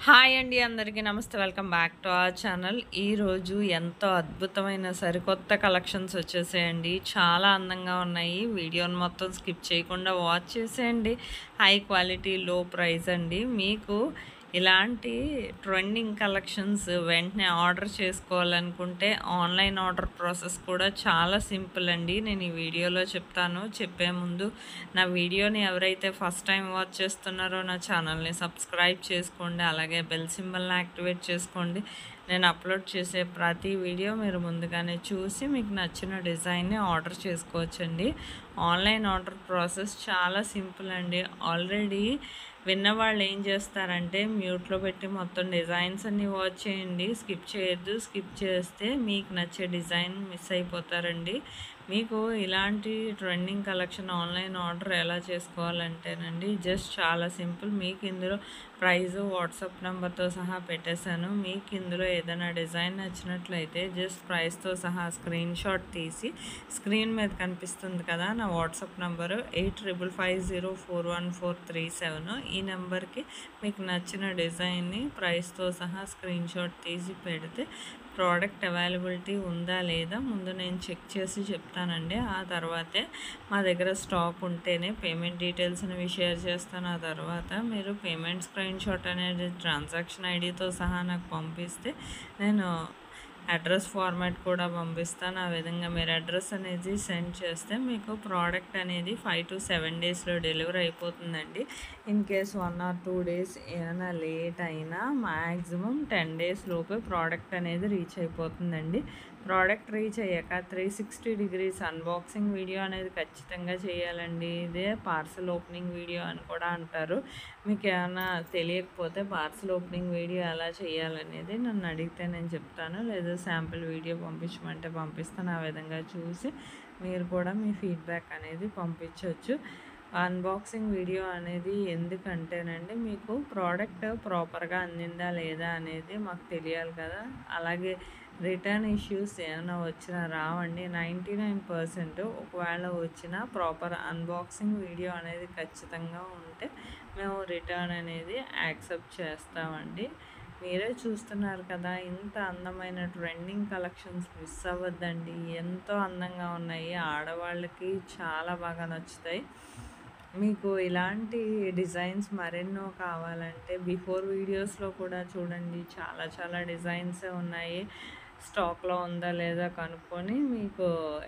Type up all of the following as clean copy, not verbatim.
Hi అండి, అందరికీ నమస్తే. Welcome back to our channel. ఈరోజు ఎంతో అద్భుతమైన సరికొత్త కలెక్షన్స్ వచ్చేసాయండి. చాలా అందంగా ఉన్నాయి. వీడియోని మొత్తం స్కిప్ చేయకుండా వాచ్ చేసేయండి. హై క్వాలిటీ, లో ప్రైస్ అండి. మీకు ఇలాంటి ట్రెండింగ్ కలెక్షన్స్ వెంటనే ఆర్డర్ చేసుకోవాలనుకుంటే ఆన్లైన్ ఆర్డర్ ప్రాసెస్ కూడా చాలా సింపుల్ అండి. నేను ఈ వీడియోలో చెప్తాను. చెప్పే ముందు నా వీడియోని ఎవరైతే ఫస్ట్ టైం వాచ్ చేస్తున్నారో నా ఛానల్ని సబ్స్క్రైబ్ చేసుకోండి. అలాగే బెల్ సింబల్ని యాక్టివేట్ చేసుకోండి. నేను అప్లోడ్ చేసే ప్రతి వీడియో మీరు ముందుగానే చూసి మీకు నచ్చిన డిజైన్ని ఆర్డర్ చేసుకోవచ్చండి. ఆన్లైన్ ఆర్డర్ ప్రాసెస్ చాలా సింపుల్ అండి. ఆల్రెడీ విన్నవాళ్ళు ఏం చేస్తారంటే మ్యూట్లో పెట్టి మొత్తం డిజైన్స్ అన్నీ వాచ్ చేయండి. స్కిప్ చేయొద్దు. స్కిప్ చేస్తే మీకు నచ్చే డిజైన్ మిస్ అయిపోతారండి. మీకు ఇలాంటి ట్రెండింగ్ కలెక్షన్ ఆన్లైన్ ఆర్డర్ ఎలా చేసుకోవాలంటేనండి జస్ట్ చాలా సింపుల్. మీకు ఇందులో ప్రైజు, వాట్సాప్ నెంబర్తో సహా పెట్టేశాను. మీకు ఇందులో ఏదైనా డిజైన్ నచ్చినట్లయితే జస్ట్ ప్రైస్తో సహా స్క్రీన్ షాట్ తీసి స్క్రీన్ మీద కనిపిస్తుంది కదా నా వాట్సాప్ నెంబరు 8550414337. ఈ నెంబర్కి మీకు నచ్చిన డిజైన్ని ప్రైస్తో సహా స్క్రీన్ షాట్ తీసి పెడితే ప్రోడక్ట్ అవైలబిలిటీ ఉందా లేదా ముందు నేను చెక్ చేసి చెప్తానండి. ఆ తర్వాతే మా దగ్గర స్టాక్ ఉంటేనే పేమెంట్ డీటెయిల్స్ అనేవి షేర్ చేస్తాను. ఆ తర్వాత మీరు పేమెంట్ స్క్రీన్ షాట్ అనేది ట్రాన్సాక్షన్ ఐడితో సహా నాకు పంపిస్తే నేను అడ్రస్ ఫార్మాట్ కూడా పంపిస్తాను. ఆ విధంగా మీరు అడ్రస్ అనేది సెండ్ చేస్తే మీకు ప్రోడక్ట్ అనేది 5 to 7 డేస్లో డెలివరీ అయిపోతుందండి. ఇన్ కేస్ 1 or 2 డేస్ ఏమైనా లేట్ అయినా మ్యాక్సిమం 10 డేస్ లోపే ప్రోడక్ట్ అనేది రీచ్ అయిపోతుందండి. ప్రోడక్ట్ రీచ్ అయ్యాక 360 degrees అన్బాక్సింగ్ వీడియో అనేది ఖచ్చితంగా చేయాలండి. ఇదే పార్సల్ ఓపెనింగ్ వీడియో అని కూడా అంటారు. మీకు ఏమైనా తెలియకపోతే పార్సల్ ఓపెనింగ్ వీడియో ఎలా చేయాలనేది నన్ను అడిగితే నేను చెప్తాను. లేదా శాంపిల్ వీడియో పంపించమంటే పంపిస్తాను. ఆ విధంగా చూసి మీరు కూడా మీ ఫీడ్బ్యాక్ అనేది పంపించవచ్చు. అన్బాక్సింగ్ వీడియో అనేది ఎందుకంటేనండి మీకు ప్రోడక్ట్ ప్రాపర్గా అందిందా లేదా అనేది మాకు తెలియాలి కదా. అలాగే రిటర్న్ ఇష్యూస్ ఏమైనా వచ్చినా రావండి. 99% ఒకవేళ వచ్చినా ప్రాపర్ అన్బాక్సింగ్ వీడియో అనేది ఖచ్చితంగా ఉంటే మేము రిటర్న్ అనేది యాక్సెప్ట్ చేస్తామండి. మీరే చూస్తున్నారు కదా, ఇంత అందమైన ట్రెండింగ్ కలెక్షన్స్ మిస్ అవ్వద్దండి. ఎంతో అందంగా ఉన్నాయి. ఆడవాళ్ళకి చాలా బాగా నచ్చుతాయి. మీకు ఇలాంటి డిజైన్స్ మరెన్నో కావాలంటే బిఫోర్ వీడియోస్లో కూడా చూడండి. చాలా చాలా డిజైన్స్ ఉన్నాయి. స్టాక్లో ఉందా లేదా కనుక్కొని మీకు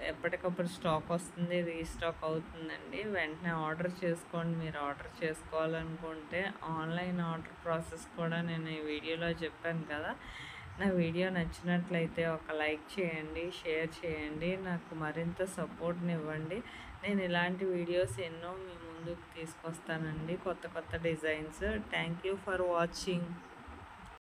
ఎప్పటికప్పుడు స్టాక్ వస్తుంది, రీస్టాక్ అవుతుందండి. వెంటనే ఆర్డర్ చేసుకోండి. మీరు ఆర్డర్ చేసుకోవాలనుకుంటే ఆన్లైన్ ఆర్డర్ ప్రాసెస్ కూడా నేను ఈ వీడియోలో చెప్పాను కదా. నా వీడియో నచ్చినట్లయితే ఒక లైక్ చేయండి, షేర్ చేయండి, నాకు మరింత సపోర్ట్ని ఇవ్వండి. నేను ఇలాంటి వీడియోస్ ఎన్నో మీ ముందుకు తీసుకొస్తానండి, కొత్త కొత్త designs. Thank you for watching.